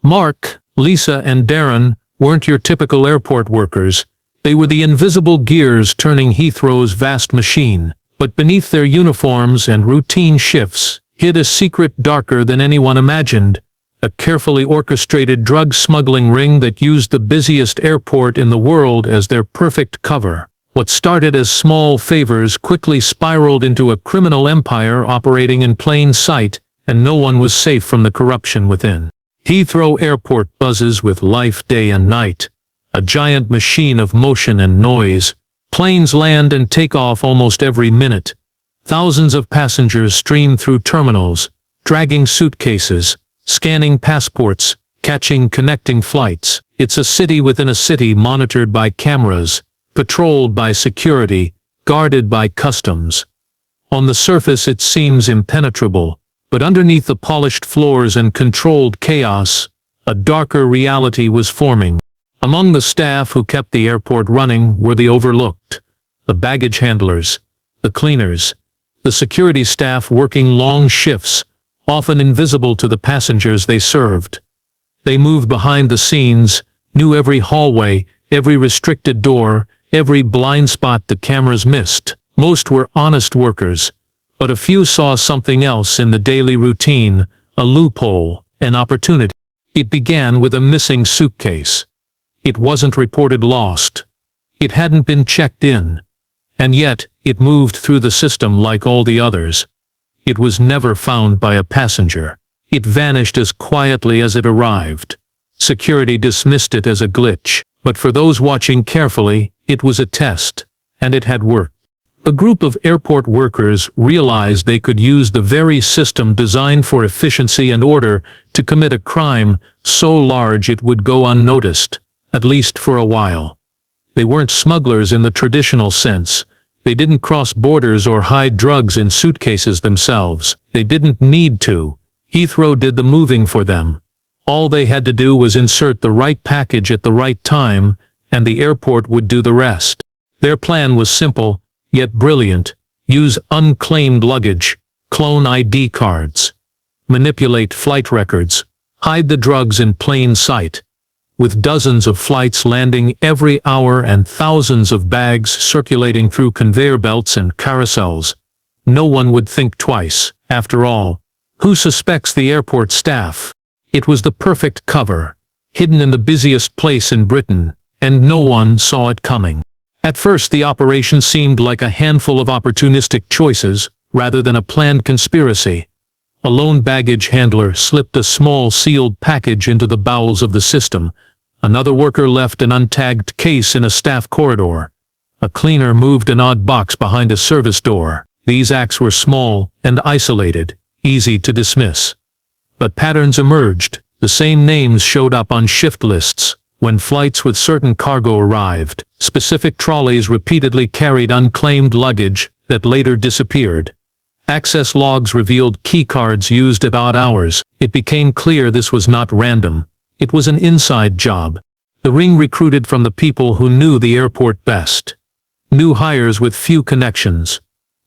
Mark, Lisa, and Darren weren't your typical airport workers. They were the invisible gears turning Heathrow's vast machine. But beneath their uniforms and routine shifts hid a secret darker than anyone imagined. A carefully orchestrated drug smuggling ring that used the busiest airport in the world as their perfect cover. What started as small favors quickly spiraled into a criminal empire operating in plain sight, and no one was safe from the corruption within. Heathrow Airport buzzes with life day and night. A giant machine of motion and noise. Planes land and take off almost every minute. Thousands of passengers stream through terminals, dragging suitcases, scanning passports, catching connecting flights. It's a city within a city, monitored by cameras, patrolled by security, guarded by customs. On the surface it seems impenetrable, but underneath the polished floors and controlled chaos, a darker reality was forming. Among the staff who kept the airport running were the overlooked, the baggage handlers, the cleaners, the security staff working long shifts, often invisible to the passengers they served. They moved behind the scenes, knew every hallway, every restricted door, every blind spot the cameras missed. Most were honest workers, but a few saw something else in the daily routine, a loophole, an opportunity. It began with a missing suitcase. It wasn't reported lost. It hadn't been checked in. And yet, it moved through the system like all the others. It was never found by a passenger. It vanished as quietly as it arrived. Security dismissed it as a glitch, but for those watching carefully, it was a test, and it had worked. A group of airport workers realized they could use the very system designed for efficiency and order to commit a crime so large it would go unnoticed, at least for a while. They weren't smugglers in the traditional sense. They didn't cross borders or hide drugs in suitcases themselves. They didn't need to. Heathrow did the moving for them. All they had to do was insert the right package at the right time, and the airport would do the rest. Their plan was simple, yet brilliant. Use unclaimed luggage, clone ID cards, manipulate flight records, hide the drugs in plain sight. With dozens of flights landing every hour and thousands of bags circulating through conveyor belts and carousels, no one would think twice. After all, who suspects the airport staff? It was the perfect cover, hidden in the busiest place in Britain, and no one saw it coming. At first the operation seemed like a handful of opportunistic choices, rather than a planned conspiracy. A lone baggage handler slipped a small sealed package into the bowels of the system. Another worker left an untagged case in a staff corridor. A cleaner moved an odd box behind a service door. These acts were small and isolated, easy to dismiss. But patterns emerged. The same names showed up on shift lists. When flights with certain cargo arrived, specific trolleys repeatedly carried unclaimed luggage that later disappeared. Access logs revealed keycards used at odd hours. It became clear this was not random. It was an inside job. The ring recruited from the people who knew the airport best. New hires with few connections.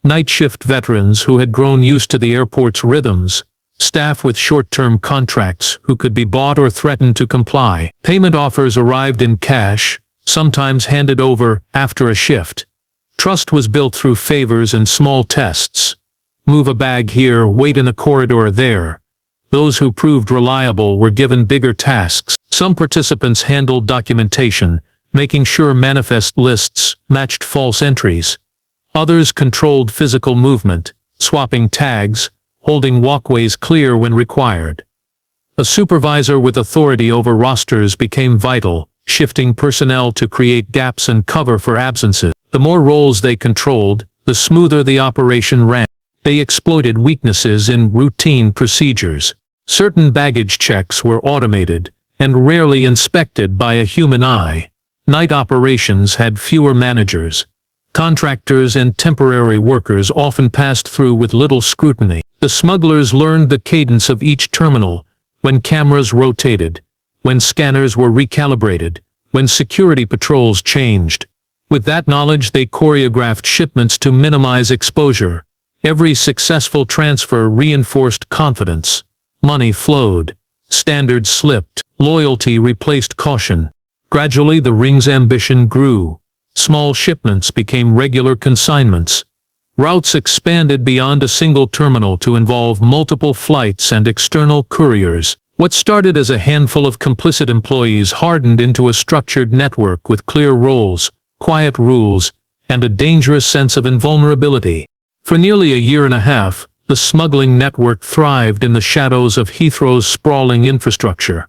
Night shift veterans who had grown used to the airport's rhythms. Staff with short-term contracts who could be bought or threatened to comply. Payment offers arrived in cash, sometimes handed over after a shift. Trust was built through favors and small tests. Move a bag here, wait in a corridor there. Those who proved reliable were given bigger tasks. Some participants handled documentation, making sure manifest lists matched false entries. Others controlled physical movement, swapping tags, holding walkways clear when required. A supervisor with authority over rosters became vital, shifting personnel to create gaps and cover for absences. The more roles they controlled, the smoother the operation ran. They exploited weaknesses in routine procedures. Certain baggage checks were automated, and rarely inspected by a human eye. Night operations had fewer managers. Contractors and temporary workers often passed through with little scrutiny. The smugglers learned the cadence of each terminal, when cameras rotated, when scanners were recalibrated, when security patrols changed. With that knowledge they choreographed shipments to minimize exposure. Every successful transfer reinforced confidence. Money flowed. Standards slipped. Loyalty replaced caution. Gradually the ring's ambition grew. Small shipments became regular consignments. Routes expanded beyond a single terminal to involve multiple flights and external couriers. What started as a handful of complicit employees hardened into a structured network with clear roles, quiet rules, and a dangerous sense of invulnerability. For nearly a year and a half, the smuggling network thrived in the shadows of Heathrow's sprawling infrastructure.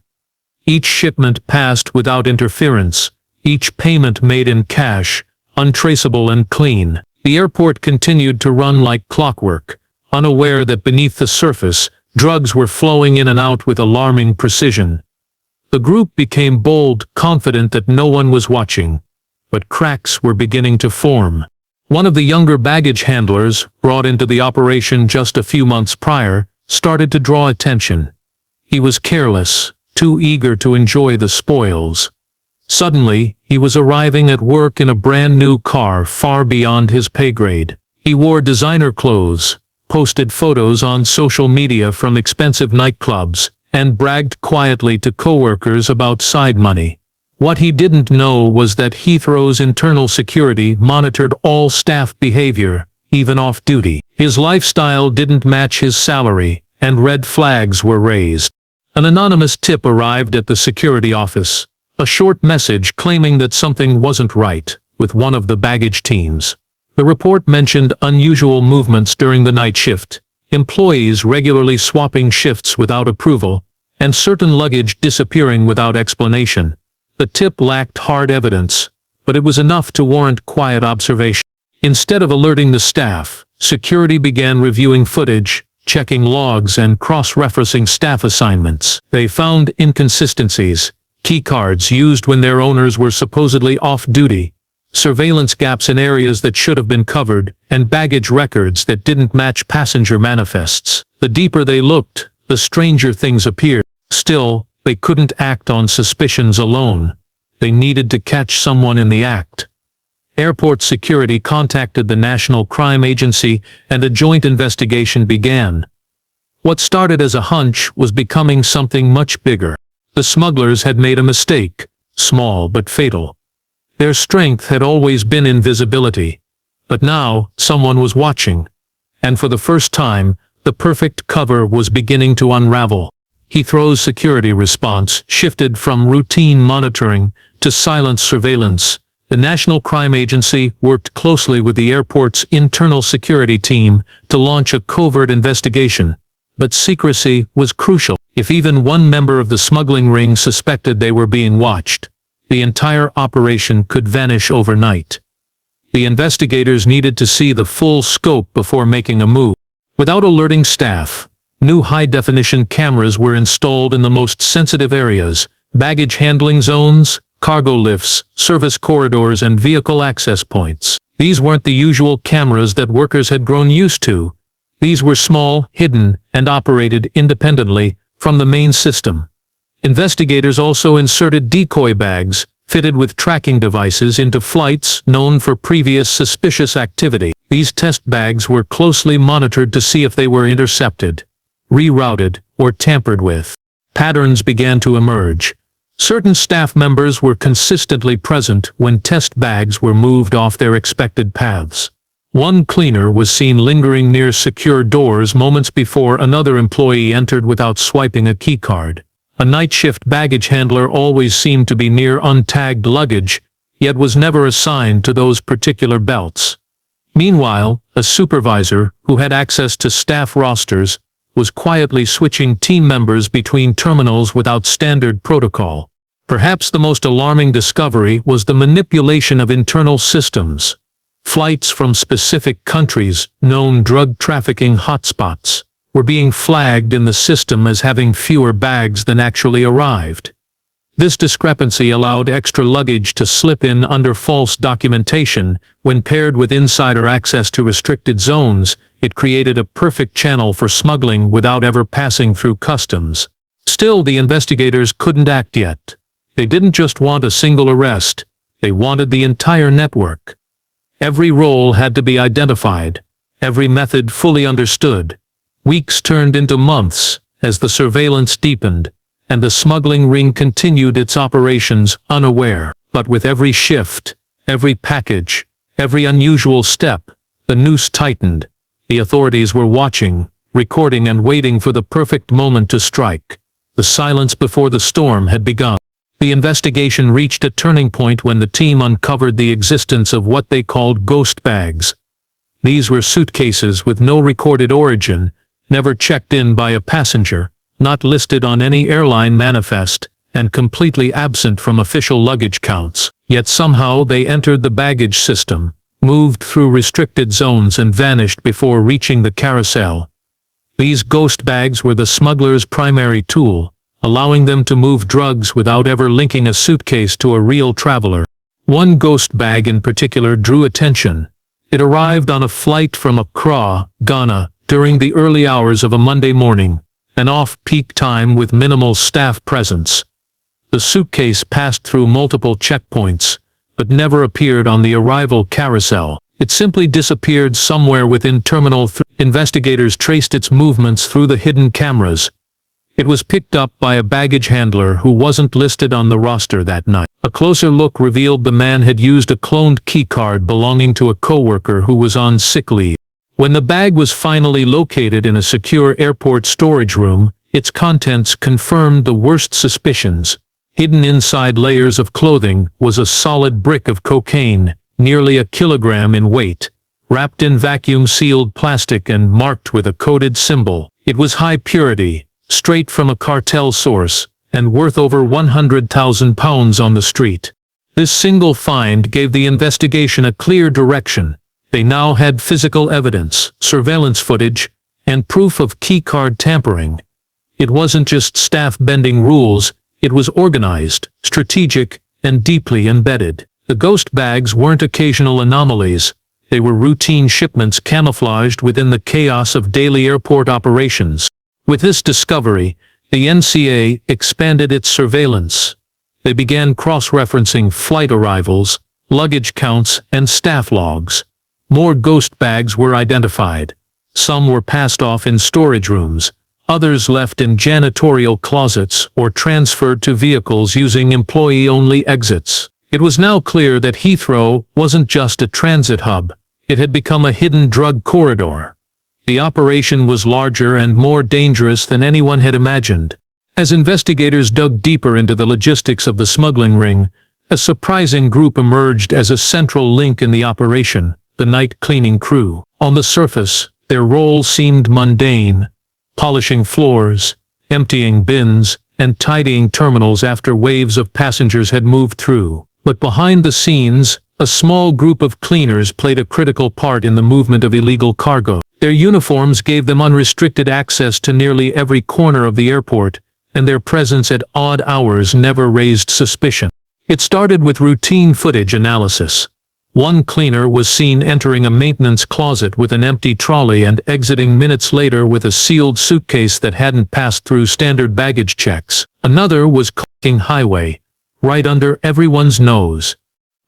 Each shipment passed without interference, each payment made in cash, untraceable and clean. The airport continued to run like clockwork, unaware that beneath the surface, drugs were flowing in and out with alarming precision. The group became bold, confident that no one was watching. But cracks were beginning to form. One of the younger baggage handlers, brought into the operation just a few months prior, started to draw attention. He was careless, too eager to enjoy the spoils. Suddenly, he was arriving at work in a brand new car far beyond his pay grade. He wore designer clothes, posted photos on social media from expensive nightclubs, and bragged quietly to coworkers about side money. What he didn't know was that Heathrow's internal security monitored all staff behavior, even off-duty. His lifestyle didn't match his salary, and red flags were raised. An anonymous tip arrived at the security office. A short message claiming that something wasn't right with one of the baggage teams. The report mentioned unusual movements during the night shift, employees regularly swapping shifts without approval, and certain luggage disappearing without explanation. The tip lacked hard evidence, but it was enough to warrant quiet observation. Instead of alerting the staff, security began reviewing footage, checking logs and cross-referencing staff assignments. They found inconsistencies. Keycards used when their owners were supposedly off-duty, surveillance gaps in areas that should have been covered, and baggage records that didn't match passenger manifests. The deeper they looked, the stranger things appeared. Still, they couldn't act on suspicions alone. They needed to catch someone in the act. Airport security contacted the National Crime Agency, and a joint investigation began. What started as a hunch was becoming something much bigger. The smugglers had made a mistake, small but fatal. Their strength had always been invisibility. But now, someone was watching. And for the first time, the perfect cover was beginning to unravel. Heathrow's security response shifted from routine monitoring to silent surveillance. The National Crime Agency worked closely with the airport's internal security team to launch a covert investigation. But secrecy was crucial. If even one member of the smuggling ring suspected they were being watched, the entire operation could vanish overnight. The investigators needed to see the full scope before making a move. Without alerting staff, new high-definition cameras were installed in the most sensitive areas: baggage handling zones, cargo lifts, service corridors, and vehicle access points. These weren't the usual cameras that workers had grown used to. These were small, hidden, and operated independently from the main system. Investigators also inserted decoy bags, fitted with tracking devices, into flights known for previous suspicious activity. These test bags were closely monitored to see if they were intercepted, rerouted, or tampered with. Patterns began to emerge. Certain staff members were consistently present when test bags were moved off their expected paths. One cleaner was seen lingering near secure doors moments before another employee entered without swiping a keycard. A night shift baggage handler always seemed to be near untagged luggage, yet was never assigned to those particular belts. Meanwhile, a supervisor, who had access to staff rosters, was quietly switching team members between terminals without standard protocol. Perhaps the most alarming discovery was the manipulation of internal systems. Flights from specific countries, known drug trafficking hotspots, were being flagged in the system as having fewer bags than actually arrived. This discrepancy allowed extra luggage to slip in under false documentation. When paired with insider access to restricted zones, it created a perfect channel for smuggling without ever passing through customs. Still, the investigators couldn't act yet. They didn't just want a single arrest, they wanted the entire network. Every role had to be identified, every method fully understood. Weeks turned into months as the surveillance deepened, and the smuggling ring continued its operations unaware. But with every shift, every package, every unusual step, the noose tightened. The authorities were watching, recording and waiting for the perfect moment to strike. The silence before the storm had begun. The investigation reached a turning point when the team uncovered the existence of what they called ghost bags. These were suitcases with no recorded origin, never checked in by a passenger, not listed on any airline manifest, and completely absent from official luggage counts. Yet somehow they entered the baggage system, moved through restricted zones and vanished before reaching the carousel. These ghost bags were the smugglers' primary tool, allowing them to move drugs without ever linking a suitcase to a real traveler. One ghost bag in particular drew attention. It arrived on a flight from Accra, Ghana, during the early hours of a Monday morning, an off-peak time with minimal staff presence. The suitcase passed through multiple checkpoints, but never appeared on the arrival carousel. It simply disappeared somewhere within Terminal 3. Investigators traced its movements through the hidden cameras. It was picked up by a baggage handler who wasn't listed on the roster that night. A closer look revealed the man had used a cloned keycard belonging to a coworker who was on sick leave. When the bag was finally located in a secure airport storage room, its contents confirmed the worst suspicions. Hidden inside layers of clothing was a solid brick of cocaine, nearly a kilogram in weight, wrapped in vacuum-sealed plastic and marked with a coded symbol. It was high purity, straight from a cartel source, and worth over £100,000 on the street. This single find gave the investigation a clear direction. They now had physical evidence, surveillance footage, and proof of keycard tampering. It wasn't just staff bending rules, it was organized, strategic, and deeply embedded. The ghost bags weren't occasional anomalies. They were routine shipments camouflaged within the chaos of daily airport operations. With this discovery, the NCA expanded its surveillance. They began cross-referencing flight arrivals, luggage counts, and staff logs. More ghost bags were identified. Some were passed off in storage rooms, others left in janitorial closets or transferred to vehicles using employee-only exits. It was now clear that Heathrow wasn't just a transit hub. It had become a hidden drug corridor. The operation was larger and more dangerous than anyone had imagined. As investigators dug deeper into the logistics of the smuggling ring, a surprising group emerged as a central link in the operation: the night cleaning crew. On the surface, their role seemed mundane: polishing floors, emptying bins, and tidying terminals after waves of passengers had moved through. But behind the scenes, a small group of cleaners played a critical part in the movement of illegal cargo. Their uniforms gave them unrestricted access to nearly every corner of the airport, and their presence at odd hours never raised suspicion. It started with routine footage analysis. One cleaner was seen entering a maintenance closet with an empty trolley and exiting minutes later with a sealed suitcase that hadn't passed through standard baggage checks. Another was clocking highway, right under everyone's nose.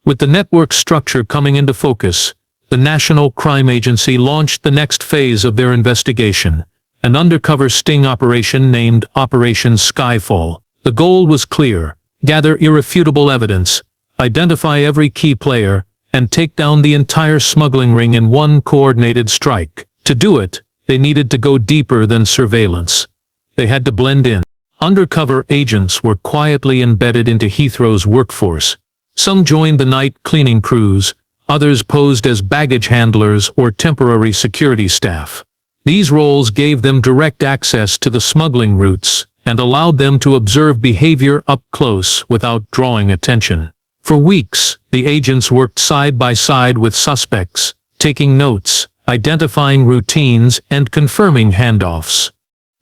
With the network structure coming into focus, the National Crime Agency launched the next phase of their investigation, an undercover sting operation named Operation Skyfall. The goal was clear: gather irrefutable evidence, identify every key player, and take down the entire smuggling ring in one coordinated strike. To do it, they needed to go deeper than surveillance. They had to blend in. Undercover agents were quietly embedded into Heathrow's workforce. Some joined the night cleaning crews, others posed as baggage handlers or temporary security staff. These roles gave them direct access to the smuggling routes and allowed them to observe behavior up close without drawing attention. For weeks, the agents worked side by side with suspects, taking notes, identifying routines, and confirming handoffs.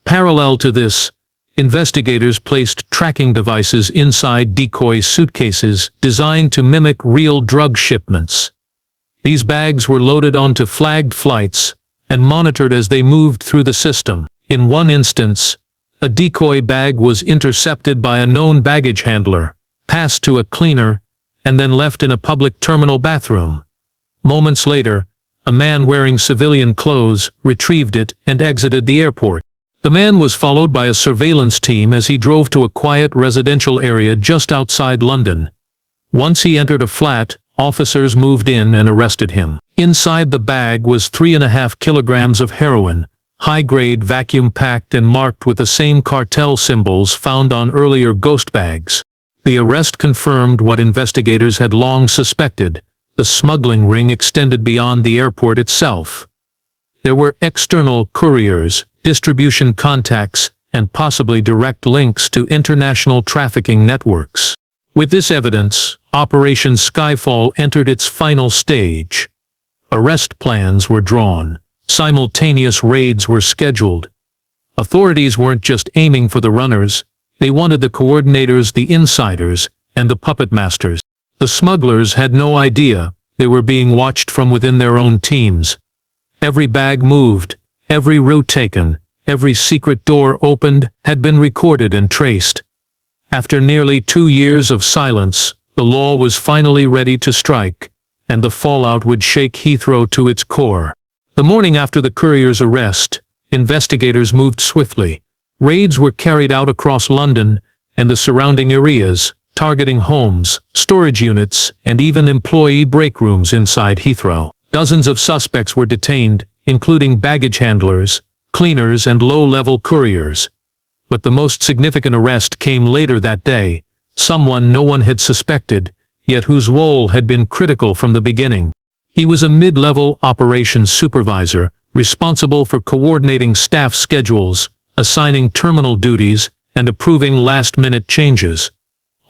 Parallel to this, investigators placed tracking devices inside decoy suitcases designed to mimic real drug shipments. These bags were loaded onto flagged flights and monitored as they moved through the system. In one instance, a decoy bag was intercepted by a known baggage handler, passed to a cleaner, and then left in a public terminal bathroom. Moments later, a man wearing civilian clothes retrieved it and exited the airport. The man was followed by a surveillance team as he drove to a quiet residential area just outside London. Once he entered a flat, officers moved in and arrested him. Inside the bag was 3.5 kilograms of heroin, high-grade, vacuum-packed and marked with the same cartel symbols found on earlier ghost bags. The arrest confirmed what investigators had long suspected: the smuggling ring extended beyond the airport itself. There were external couriers, distribution contacts, and possibly direct links to international trafficking networks. With this evidence, Operation Skyfall entered its final stage. Arrest plans were drawn. Simultaneous raids were scheduled. Authorities weren't just aiming for the runners, they wanted the coordinators, the insiders, and the puppet masters. The smugglers had no idea they were being watched from within their own teams. Every bag moved, every route taken, every secret door opened had been recorded and traced. After nearly 2 years of silence, the law was finally ready to strike, and the fallout would shake Heathrow to its core. The morning after the courier's arrest, investigators moved swiftly. Raids were carried out across London and the surrounding areas, targeting homes, storage units, and even employee break rooms inside Heathrow. Dozens of suspects were detained, including baggage handlers, cleaners, and low-level couriers. But the most significant arrest came later that day, someone no one had suspected, yet whose role had been critical from the beginning. He was a mid-level operations supervisor, responsible for coordinating staff schedules, assigning terminal duties, and approving last-minute changes.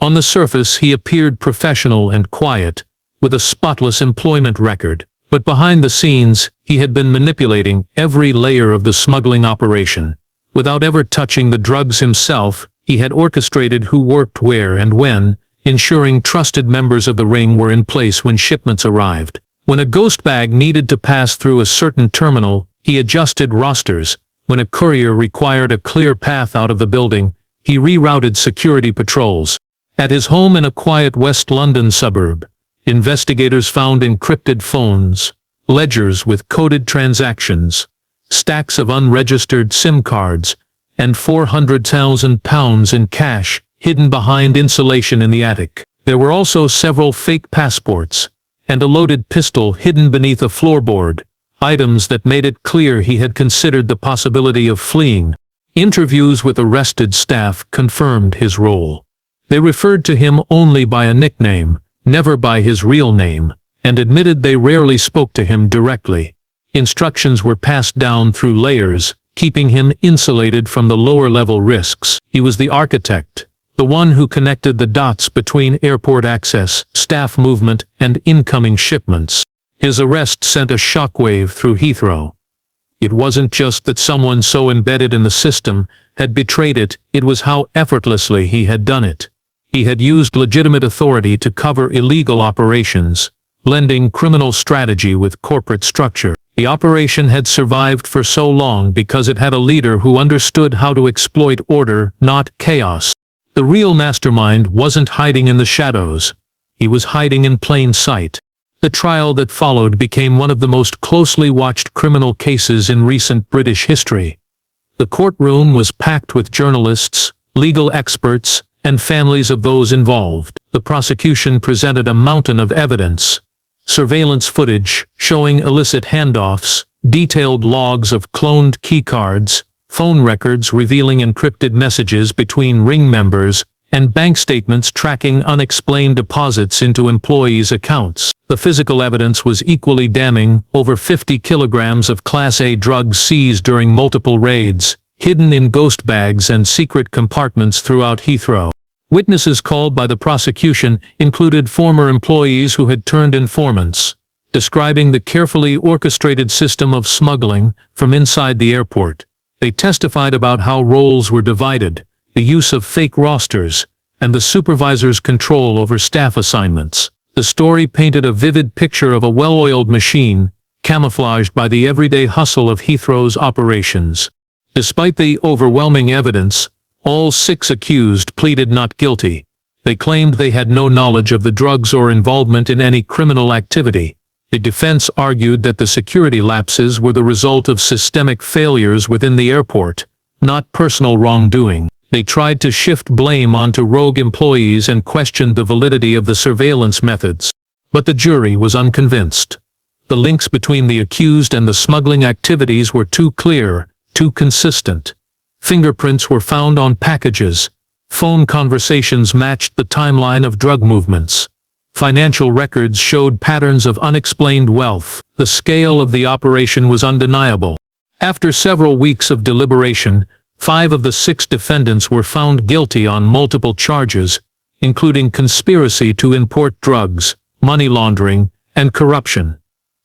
On the surface, he appeared professional and quiet, with a spotless employment record, but behind the scenes, he had been manipulating every layer of the smuggling operation. Without ever touching the drugs himself, he had orchestrated who worked where and when, ensuring trusted members of the ring were in place when shipments arrived. When a ghost bag needed to pass through a certain terminal, he adjusted rosters. When a courier required a clear path out of the building, he rerouted security patrols. At his home in a quiet West London suburb, investigators found encrypted phones, ledgers with coded transactions, stacks of unregistered SIM cards, and £400,000 in cash hidden behind insulation in the attic. There were also several fake passports, and a loaded pistol hidden beneath a floorboard, items that made it clear he had considered the possibility of fleeing. Interviews with arrested staff confirmed his role. They referred to him only by a nickname, never by his real name, and admitted they rarely spoke to him directly. Instructions were passed down through layers, keeping him insulated from the lower-level risks. He was the architect, the one who connected the dots between airport access, staff movement, and incoming shipments. His arrest sent a shockwave through Heathrow. It wasn't just that someone so embedded in the system had betrayed it, it was how effortlessly he had done it. He had used legitimate authority to cover illegal operations, blending criminal strategy with corporate structure. The operation had survived for so long because it had a leader who understood how to exploit order, not chaos. The real mastermind wasn't hiding in the shadows. He was hiding in plain sight. The trial that followed became one of the most closely watched criminal cases in recent British history. The courtroom was packed with journalists, legal experts, and families of those involved. The prosecution presented a mountain of evidence: surveillance footage showing illicit handoffs, detailed logs of cloned keycards, phone records revealing encrypted messages between ring members, and bank statements tracking unexplained deposits into employees' accounts. The physical evidence was equally damning: over 50 kilograms of Class A drugs seized during multiple raids, hidden in ghost bags and secret compartments throughout Heathrow. Witnesses called by the prosecution included former employees who had turned informants, describing the carefully orchestrated system of smuggling from inside the airport. They testified about how roles were divided, the use of fake rosters, and the supervisor's control over staff assignments. The story painted a vivid picture of a well-oiled machine, camouflaged by the everyday hustle of Heathrow's operations. Despite the overwhelming evidence, all 6 accused pleaded not guilty. They claimed they had no knowledge of the drugs or involvement in any criminal activity. The defense argued that the security lapses were the result of systemic failures within the airport, not personal wrongdoing. They tried to shift blame onto rogue employees and questioned the validity of the surveillance methods. But the jury was unconvinced. The links between the accused and the smuggling activities were too clear, too consistent. Fingerprints were found on packages. Phone conversations matched the timeline of drug movements. Financial records showed patterns of unexplained wealth. The scale of the operation was undeniable. After several weeks of deliberation, 5 of the 6 defendants were found guilty on multiple charges, including conspiracy to import drugs, money laundering, and corruption.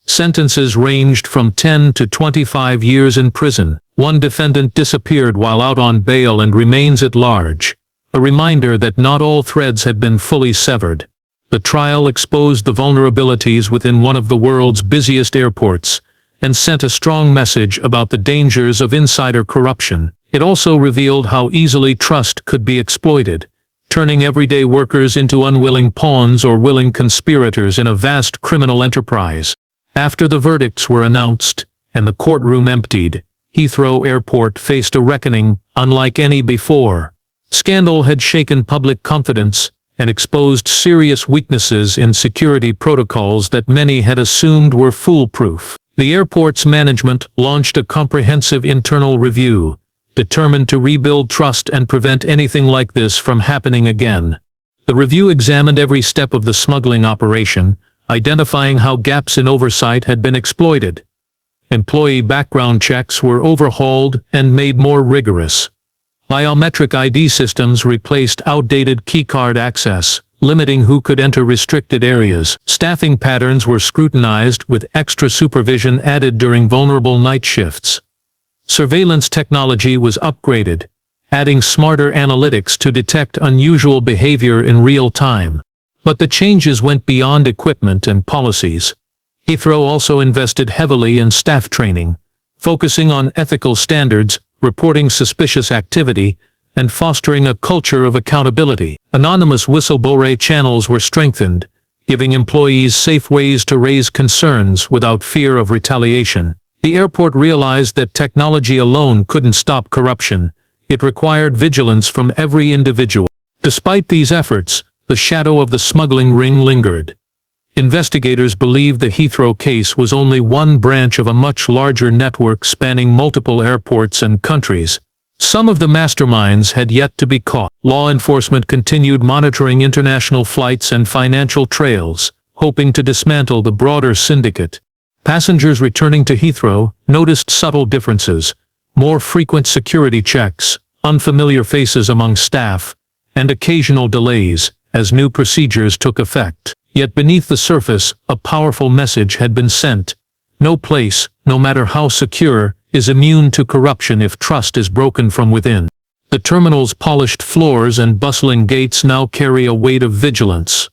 Sentences ranged from 10 to 25 years in prison. One defendant disappeared while out on bail and remains at large, a reminder that not all threads had been fully severed. The trial exposed the vulnerabilities within one of the world's busiest airports, and sent a strong message about the dangers of insider corruption. It also revealed how easily trust could be exploited, turning everyday workers into unwilling pawns or willing conspirators in a vast criminal enterprise. After the verdicts were announced, and the courtroom emptied, Heathrow Airport faced a reckoning unlike any before. Scandal had shaken public confidence and exposed serious weaknesses in security protocols that many had assumed were foolproof. The airport's management launched a comprehensive internal review, determined to rebuild trust and prevent anything like this from happening again. The review examined every step of the smuggling operation, identifying how gaps in oversight had been exploited. Employee background checks were overhauled and made more rigorous. Biometric ID systems replaced outdated keycard access, limiting who could enter restricted areas. Staffing patterns were scrutinized with extra supervision added during vulnerable night shifts. Surveillance technology was upgraded, adding smarter analytics to detect unusual behavior in real time. But the changes went beyond equipment and policies. Heathrow also invested heavily in staff training, focusing on ethical standards, reporting suspicious activity, and fostering a culture of accountability. Anonymous whistleblower channels were strengthened, giving employees safe ways to raise concerns without fear of retaliation. The airport realized that technology alone couldn't stop corruption. It required vigilance from every individual. Despite these efforts, the shadow of the smuggling ring lingered. Investigators believed the Heathrow case was only one branch of a much larger network spanning multiple airports and countries. Some of the masterminds had yet to be caught. Law enforcement continued monitoring international flights and financial trails, hoping to dismantle the broader syndicate. Passengers returning to Heathrow noticed subtle differences, more frequent security checks, unfamiliar faces among staff, and occasional delays as new procedures took effect. Yet beneath the surface, a powerful message had been sent. No place, no matter how secure, is immune to corruption if trust is broken from within. The terminal's polished floors and bustling gates now carry a weight of vigilance,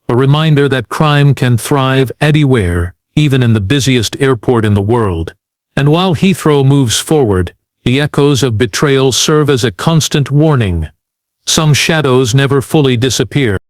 a reminder that crime can thrive anywhere, even in the busiest airport in the world. And while Heathrow moves forward, the echoes of betrayal serve as a constant warning. Some shadows never fully disappear.